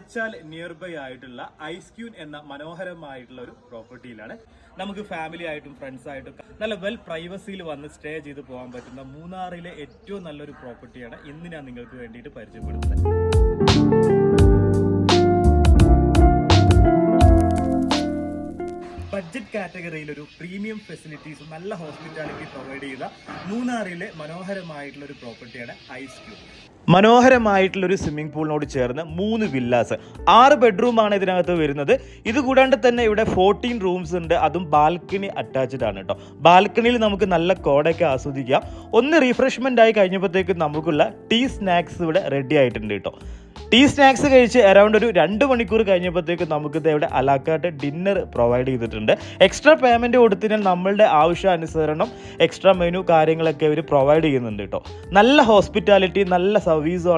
Vazhachal near by ആയിട്ടുള്ള ഐസ്ക്യൂൻ എന്ന മനോഹരമായിട്ടുള്ള ഒരു പ്രോപ്പർട്ടിയിലാണ്. നമുക്ക് ഫാമിലി ആയിട്ടും ഫ്രണ്ട്സ് ആയിട്ടും നല്ല വെൽ പ്രൈവസിയിൽ വന്ന് സ്റ്റേ ചെയ്ത് പോകാൻ പറ്റുന്ന മൂന്നാറിലെ ഏറ്റവും നല്ലൊരു പ്രോപ്പർട്ടിയാണ് ഇന്ന് ഞാൻ നിങ്ങൾക്ക് വേണ്ടിയിട്ട് പരിചയപ്പെടുത്തുന്നത്. ബഡ്ജറ്റ് കാറ്റഗറിയിൽ ഒരു പ്രീമിയം ഫെസിലിറ്റീസും നല്ല ഹോസ്പിറ്റാലിറ്റി പ്രൊവൈഡ് ചെയ്ത മൂന്നാറിലെ മനോഹരമായിട്ടുള്ള ഒരു പ്രോപ്പർട്ടിയാണ് ഐസ്ക്യൂൻ. മനോഹരമായിട്ടുള്ളൊരു സ്വിമ്മിംഗ് പൂളിനോട് ചേർന്ന് 3 വില്ലാസ്, 6 ബെഡ്റൂമാണ് ഇതിനകത്ത് വരുന്നത്. ഇത് കൂടാണ്ട് തന്നെ ഇവിടെ 14 റൂംസ് ഉണ്ട്, അതും ബാൽക്കണി അറ്റാച്ച്ഡ് ആണ് കേട്ടോ. ബാൽക്കണിയിൽ നമുക്ക് നല്ല കോടയൊക്കെ ആസ്വദിക്കാം. ഒന്ന് റീഫ്രഷ്മെന്റ് ആയി കഴിഞ്ഞപ്പോഴത്തേക്ക് നമുക്കുള്ള ടീ സ്നാക്സ് ഇവിടെ റെഡി ആയിട്ടുണ്ട് കേട്ടോ. ടീ സ്നാക്സ് കഴിച്ച് അറൗണ്ട് ഒരു 2 മണിക്കൂർ കഴിഞ്ഞപ്പോഴത്തേക്ക് നമുക്ക് ഇവിടെ അലാക്കാട്ട് ഡിന്നർ പ്രൊവൈഡ് ചെയ്തിട്ടുണ്ട്. എക്സ്ട്രാ പേയ്മെൻറ്റ് കൊടുത്തിനാൽ നമ്മളുടെ ആവശ്യാനുസരണം എക്സ്ട്രാ മെനു കാര്യങ്ങളൊക്കെ അവർ പ്രൊവൈഡ് ചെയ്യുന്നുണ്ട് കേട്ടോ. നല്ല ഹോസ്പിറ്റാലിറ്റി, നല്ല സർവീസുമാണ്